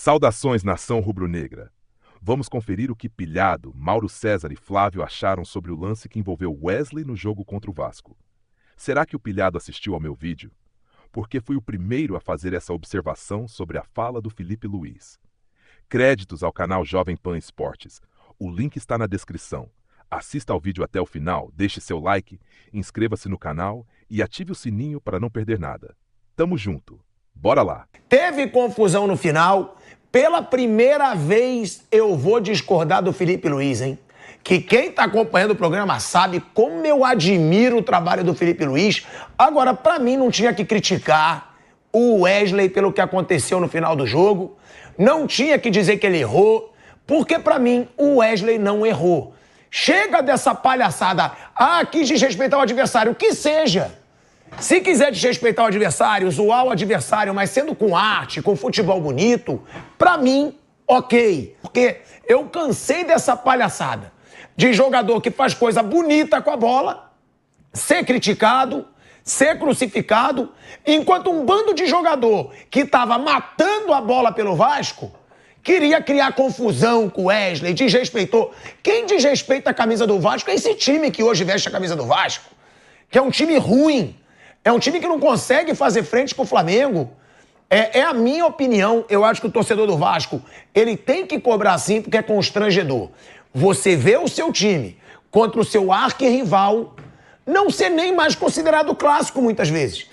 Saudações, nação rubro-negra. Vamos conferir o que Pilhado, Mauro César e Flávio acharam sobre o lance que envolveu Wesley no jogo contra o Vasco. Será que o Pilhado assistiu ao meu vídeo? Porque fui o primeiro a fazer essa observação sobre a fala do Felipe Luiz. Créditos ao canal Jovem Pan Esportes. O link está na descrição. Assista ao vídeo até o final, deixe seu like, inscreva-se no canal e ative o sininho para não perder nada. Tamo junto. Bora lá. Teve confusão no final. Pela primeira vez eu vou discordar do Felipe Luiz, hein? Que quem tá acompanhando o programa sabe como eu admiro o trabalho do Felipe Luiz. Agora, pra mim, não tinha que criticar o Wesley pelo que aconteceu no final do jogo. Não tinha que dizer que ele errou, porque pra mim o Wesley não errou. Chega dessa palhaçada. Ah, quis desrespeitar o adversário. Que seja. Se quiser desrespeitar o adversário, zoar o adversário, mas sendo com arte, com futebol bonito, pra mim, ok. Porque eu cansei dessa palhaçada de jogador que faz coisa bonita com a bola, ser criticado, ser crucificado, enquanto um bando de jogador que tava matando a bola pelo Vasco queria criar confusão com o Wesley, desrespeitou. Quem desrespeita a camisa do Vasco é esse time que hoje veste a camisa do Vasco, que é um time ruim. É um time que não consegue fazer frente com o Flamengo. É a minha opinião. Eu acho que o torcedor do Vasco, ele tem que cobrar sim, porque é constrangedor. Você vê o seu time contra o seu arquirrival não ser nem mais considerado clássico muitas vezes.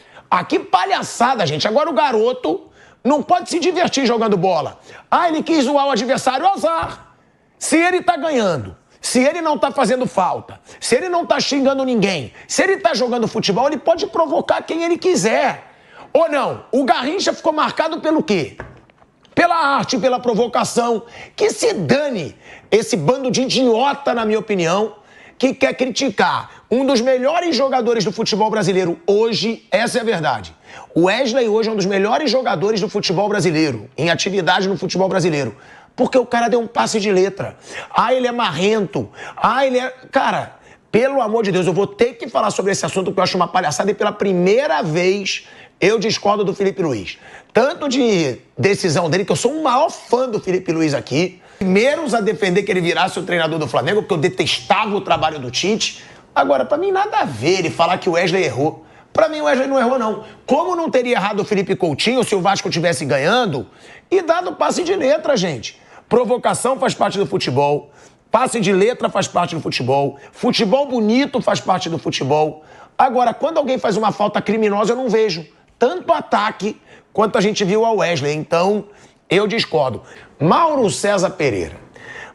Que palhaçada, gente. Agora o garoto não pode se divertir jogando bola. Ele quis zoar o adversário, azar. Se ele tá ganhando, se ele não tá fazendo falta, se ele não tá xingando ninguém, se ele tá jogando futebol, ele pode provocar quem ele quiser. Ou não? O Garrincha ficou marcado pelo quê? Pela arte, pela provocação. Que se dane esse bando de idiota, na minha opinião, que quer criticar um dos melhores jogadores do futebol brasileiro hoje. Essa é a verdade. O Wesley hoje é um dos melhores jogadores do futebol brasileiro, em atividade no futebol brasileiro. Porque o cara deu um passe de letra. Ele é marrento. Ele é... Cara, pelo amor de Deus, eu vou ter que falar sobre esse assunto, porque eu acho uma palhaçada, e pela primeira vez eu discordo do Felipe Luiz. Tanto de decisão dele, que eu sou o maior fã do Felipe Luiz aqui. Primeiros a defender que ele virasse o treinador do Flamengo, porque eu detestava o trabalho do Tite. Agora, pra mim, nada a ver ele falar que o Wesley errou. Pra mim, o Wesley não errou, não. Como não teria errado o Felipe Coutinho se o Vasco estivesse ganhando e dado passe de letra, gente? Provocação faz parte do futebol, passe de letra faz parte do futebol, futebol bonito faz parte do futebol. Agora, quando alguém faz uma falta criminosa, eu não vejo tanto ataque quanto a gente viu ao Wesley. Então, eu discordo. Mauro César Pereira,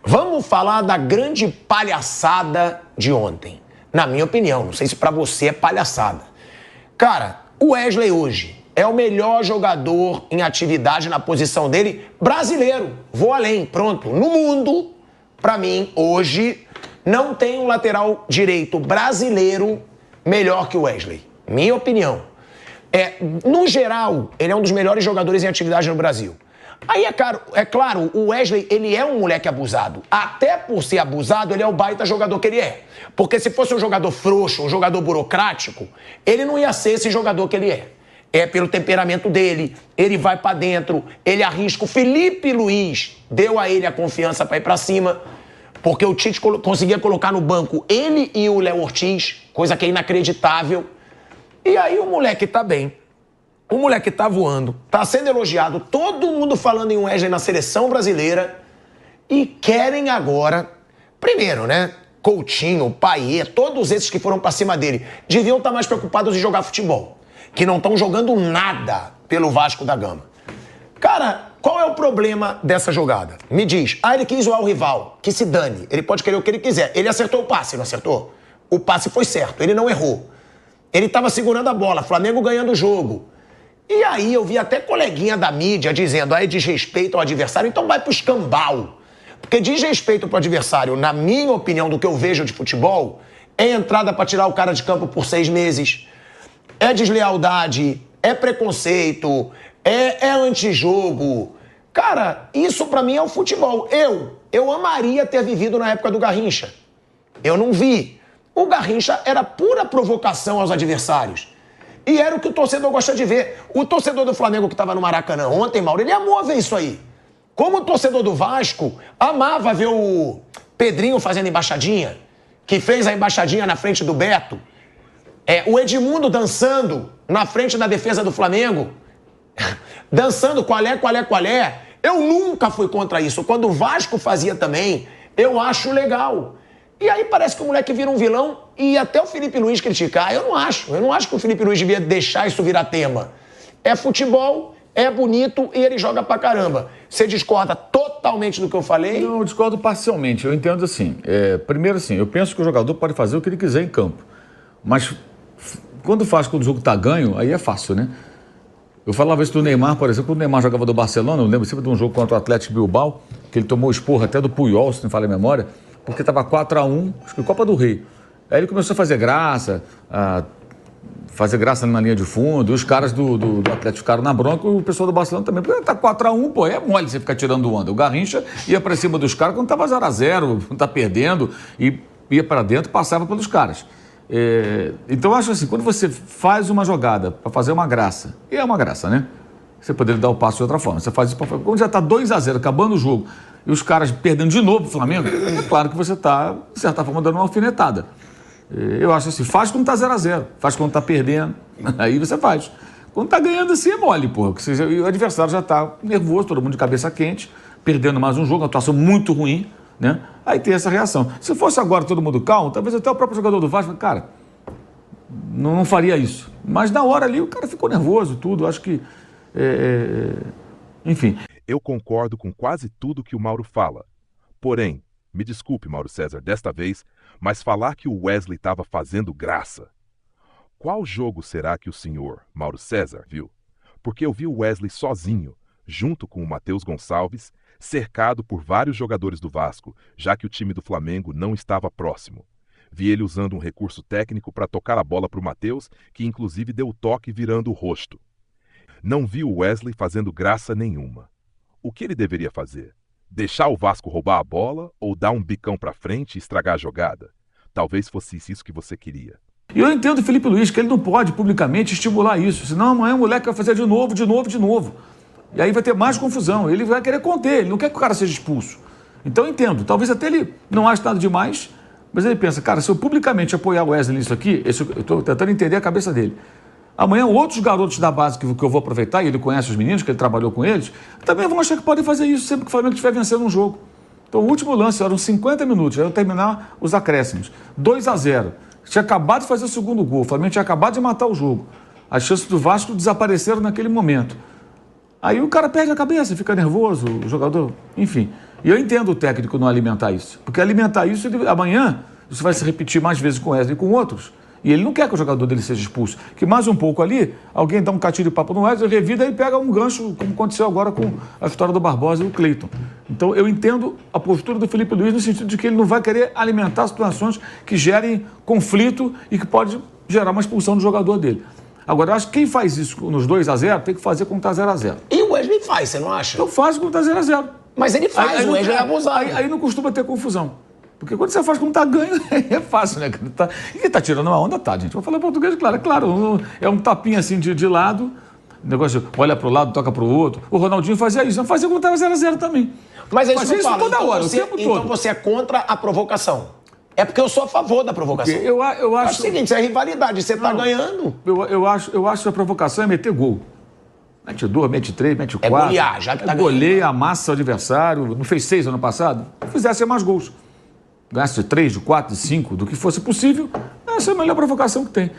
vamos falar da grande palhaçada de ontem. Na minha opinião, não sei se pra você é palhaçada. Cara, o Wesley hoje é o melhor jogador em atividade na posição dele brasileiro. Vou além, pronto. No mundo, pra mim, hoje, não tem um lateral direito brasileiro melhor que o Wesley. Minha opinião. No geral, ele é um dos melhores jogadores em atividade no Brasil. É claro, o Wesley, ele é um moleque abusado. Até por ser abusado, ele é o baita jogador que ele é. Porque se fosse um jogador frouxo, um jogador burocrático, ele não ia ser esse jogador que ele é. É pelo temperamento dele, ele vai pra dentro, ele arrisca. O Felipe Luiz deu a ele a confiança pra ir pra cima, porque o Tite conseguia colocar no banco ele e o Léo Ortiz, coisa que é inacreditável. E aí o moleque tá bem, o moleque tá voando, tá sendo elogiado, todo mundo falando em Wesley na seleção brasileira, e querem agora, primeiro, né, Coutinho, Payet, todos esses que foram pra cima dele, deviam estar mais preocupados em jogar futebol, que não estão jogando nada pelo Vasco da Gama. Cara, qual é o problema dessa jogada? Me diz. Ele quis zoar o rival. Que se dane. Ele pode querer o que ele quiser. Ele acertou o passe, não acertou? O passe foi certo. Ele não errou. Ele estava segurando a bola. Flamengo ganhando o jogo. E aí eu vi até coleguinha da mídia dizendo, desrespeito ao adversário, então vai pro escambau. Porque desrespeito pro adversário, na minha opinião, do que eu vejo de futebol, é entrada pra tirar o cara de campo por 6 meses. É deslealdade, é preconceito, é antijogo. Cara, isso pra mim é o futebol. Eu amaria ter vivido na época do Garrincha. Eu não vi. O Garrincha era pura provocação aos adversários. E era o que o torcedor gosta de ver. O torcedor do Flamengo que estava no Maracanã ontem, Mauro, ele amou ver isso aí. Como torcedor do Vasco, amava ver o Pedrinho fazendo embaixadinha, que fez a embaixadinha na frente do Beto. O Edmundo dançando na frente da defesa do Flamengo. Dançando qual é. Eu nunca fui contra isso. Quando o Vasco fazia também, eu acho legal. E aí parece que o moleque vira um vilão e até o Felipe Luiz criticar. Eu não acho que o Felipe Luiz devia deixar isso virar tema. É futebol, é bonito e ele joga pra caramba. Você discorda totalmente do que eu falei? Não, eu discordo parcialmente. Eu entendo assim. Primeiro assim, eu penso que o jogador pode fazer o que ele quiser em campo. Mas quando o jogo tá ganho, aí é fácil, né? Eu falava isso do Neymar, por exemplo, quando o Neymar jogava do Barcelona, eu lembro sempre de um jogo contra o Atlético Bilbao, que ele tomou esporro até do Puyol, se não falha a memória, porque estava 4-1, acho que Copa do Rei. Aí ele começou a fazer graça na linha de fundo, e os caras do Atlético ficaram na bronca, e o pessoal do Barcelona também, porque tá 4-1, pô, é mole você ficar tirando onda. O Garrincha ia para cima dos caras quando tava 0-0, não tá perdendo, e ia para dentro, passava pelos caras. Então eu acho assim, quando você faz uma jogada para fazer uma graça, e é uma graça, né? Você poderia dar o passo de outra forma. Você faz isso para... Quando já está 2-0, acabando o jogo, e os caras perdendo de novo o Flamengo, é claro que você está, de certa forma, dando uma alfinetada. Eu acho assim, faz quando está 0-0, faz quando está perdendo, aí você faz. Quando está ganhando assim é mole, porra, porque o adversário já está nervoso, todo mundo de cabeça quente, perdendo mais um jogo, uma atuação muito ruim, né? Aí tem essa reação. Se fosse agora todo mundo calmo, talvez até o próprio jogador do Vasco, cara, não faria isso. Mas na hora ali o cara ficou nervoso, tudo, acho que... Enfim. Eu concordo com quase tudo que o Mauro fala. Porém, me desculpe, Mauro César, desta vez, mas falar que o Wesley estava fazendo graça. Qual jogo será que o senhor, Mauro César, viu? Porque eu vi o Wesley sozinho, junto com o Matheus Gonçalves, cercado por vários jogadores do Vasco, já que o time do Flamengo não estava próximo. Vi ele usando um recurso técnico para tocar a bola para o Matheus, que inclusive deu o toque virando o rosto. Não vi o Wesley fazendo graça nenhuma. O que ele deveria fazer? Deixar o Vasco roubar a bola ou dar um bicão para frente e estragar a jogada? Talvez fosse isso que você queria. E eu entendo o Felipe Luiz, que ele não pode publicamente estimular isso, senão amanhã o moleque vai fazer de novo. E aí vai ter mais confusão, ele vai querer conter, ele não quer que o cara seja expulso. Então eu entendo, talvez até ele não ache nada demais, mas ele pensa, cara, se eu publicamente apoiar o Wesley nisso aqui, eu estou tentando entender a cabeça dele. Amanhã outros garotos da base que eu vou aproveitar, e ele conhece os meninos, que ele trabalhou com eles, também vão achar que podem fazer isso sempre que o Flamengo estiver vencendo um jogo. Então o último lance, eram 50 minutos, aí eu terminar os acréscimos. 2-0, tinha acabado de fazer o segundo gol, o Flamengo tinha acabado de matar o jogo. As chances do Vasco desapareceram naquele momento. Aí o cara perde a cabeça, fica nervoso, o jogador, enfim. E eu entendo o técnico não alimentar isso. Porque alimentar isso, amanhã, isso vai se repetir mais vezes com o Wesley e com outros. E ele não quer que o jogador dele seja expulso. Que mais um pouco ali, alguém dá um catilho de papo no Wesley, revida e pega um gancho, como aconteceu agora com a história do Barbosa e o Cleiton. Então eu entendo a postura do Felipe Luiz no sentido de que ele não vai querer alimentar situações que gerem conflito e que pode gerar uma expulsão do jogador dele. Agora, eu acho que quem faz isso nos 2-0 tem que fazer quando tá 0-0. E o Wesley faz, você não acha? Então faz quando tá 0-0. Mas ele faz, o Wesley é abusado. Aí não costuma ter confusão. Porque quando você faz como tá ganho, é fácil, né? E tá tirando uma onda, tá, gente? Vou falar português, claro. É claro, é um tapinha assim de lado, negócio de olha pro lado, toca pro outro. O Ronaldinho fazia isso, não fazia quando tava 0-0 também. Mas é isso que eu falo, toda hora, o tempo todo. Então você é contra a provocação. É porque eu sou a favor da provocação. Eu acho... É o seguinte, é rivalidade, você tá ganhando. Eu acho que a provocação é meter gol. Mete 2, mete 3, mete 4. É golear, já que tá ganhando. Goleia, amassa o adversário. Não fez 6 ano passado? Fizesse mais gols. Ganhasse de 3, de 4, de 5, do que fosse possível. Essa é a melhor provocação que tem.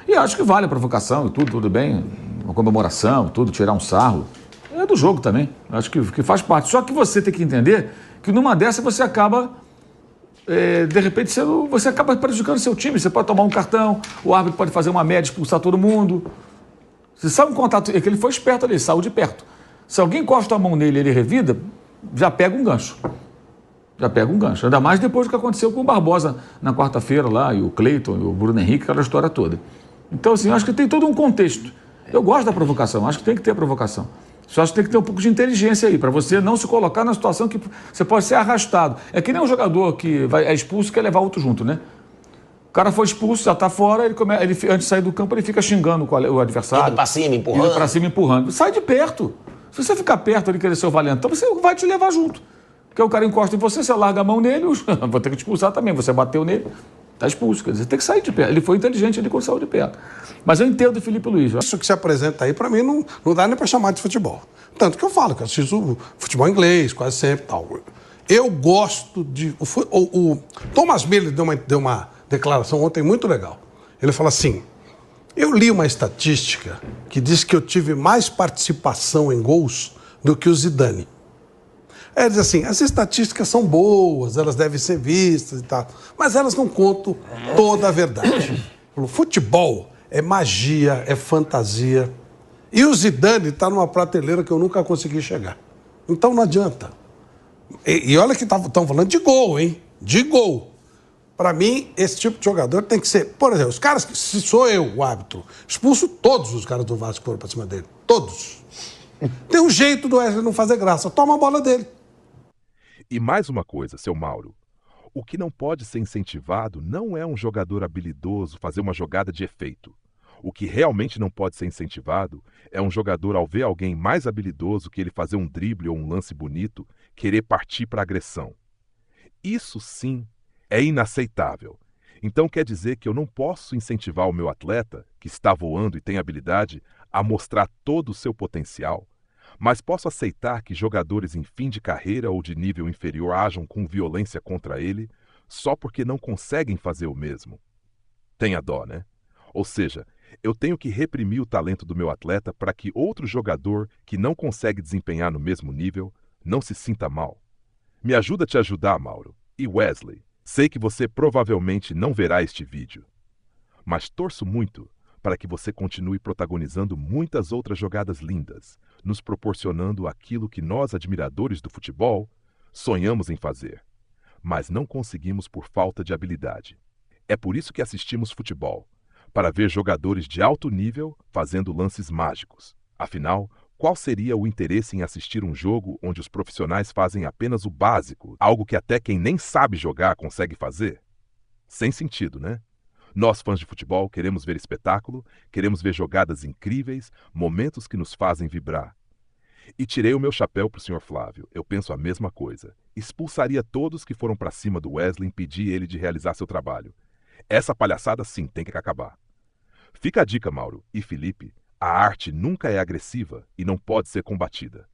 E acho que vale a provocação e tudo bem. Uma comemoração, tudo, tirar um sarro. É do jogo também. Acho que faz parte. Só que você tem que entender que numa dessa você acaba... de repente você acaba prejudicando seu time. Você pode tomar um cartão, o árbitro pode fazer uma média, expulsar todo mundo. Você sabe um contato, é que ele foi esperto ali, saiu de perto. Se alguém encosta a mão nele e ele revida, já pega um gancho. Ainda mais depois do que aconteceu com o Barbosa na quarta-feira lá, e o Cleiton, e o Bruno Henrique, aquela história toda. Então, assim, eu acho que tem todo um contexto. Eu gosto da provocação, acho que tem que ter provocação. Só acho que tem que ter um pouco de inteligência aí, para você não se colocar na situação que você pode ser arrastado. É que nem um jogador que é expulso e quer levar outro junto, né? O cara foi expulso, já está fora, ele antes de sair do campo, ele fica xingando o adversário. Indo para cima, empurrando. Sai de perto. Se você ficar perto ali, querer ser o valentão, você vai te levar junto. Porque o cara encosta em você, você larga a mão nele, vou ter que te expulsar também. Você bateu nele, tá expulso. Quer dizer, tem que sair de perto. Ele foi inteligente, ele saiu de perto. Mas eu entendo o Felipe Luiz. Isso que se apresenta aí, para mim, não dá nem para chamar de futebol. Tanto que eu falo que eu assisto futebol inglês, quase sempre tal. Eu gosto de... O Thomas Miller deu uma declaração ontem muito legal. Ele fala assim, eu li uma estatística que diz que eu tive mais participação em gols do que o Zidane. Ele diz assim, as estatísticas são boas, elas devem ser vistas e tal, mas elas não contam toda a verdade. O futebol é magia, é fantasia. E o Zidane está numa prateleira que eu nunca consegui chegar. Então não adianta. E olha que estão falando de gol, hein? De gol. Para mim, esse tipo de jogador tem que ser... Por exemplo, os caras que... Se sou eu o árbitro, expulso todos os caras do Vasco que foram para cima dele. Todos. Tem um jeito do Wesley não fazer graça. Toma a bola dele. E mais uma coisa, seu Mauro. O que não pode ser incentivado não é um jogador habilidoso fazer uma jogada de efeito. O que realmente não pode ser incentivado é um jogador, ao ver alguém mais habilidoso que ele fazer um drible ou um lance bonito, querer partir para agressão. Isso sim é inaceitável. Então quer dizer que eu não posso incentivar o meu atleta, que está voando e tem habilidade, a mostrar todo o seu potencial, mas posso aceitar que jogadores em fim de carreira ou de nível inferior ajam com violência contra ele só porque não conseguem fazer o mesmo. Tenha dó, né? Ou seja, eu tenho que reprimir o talento do meu atleta para que outro jogador que não consegue desempenhar no mesmo nível não se sinta mal. Me ajuda a te ajudar, Mauro. E Wesley, sei que você provavelmente não verá este vídeo, mas torço muito para que você continue protagonizando muitas outras jogadas lindas, nos proporcionando aquilo que nós, admiradores do futebol, sonhamos em fazer, mas não conseguimos por falta de habilidade. É por isso que assistimos futebol, para ver jogadores de alto nível fazendo lances mágicos. Afinal, qual seria o interesse em assistir um jogo onde os profissionais fazem apenas o básico, algo que até quem nem sabe jogar consegue fazer? Sem sentido, né? Nós, fãs de futebol, queremos ver espetáculo, queremos ver jogadas incríveis, momentos que nos fazem vibrar. E tirei o meu chapéu para o Sr. Flávio. Eu penso a mesma coisa. Expulsaria todos que foram para cima do Wesley e impedir ele de realizar seu trabalho. Essa palhaçada sim tem que acabar. Fica a dica, Mauro e Felipe, a arte nunca é agressiva e não pode ser combatida.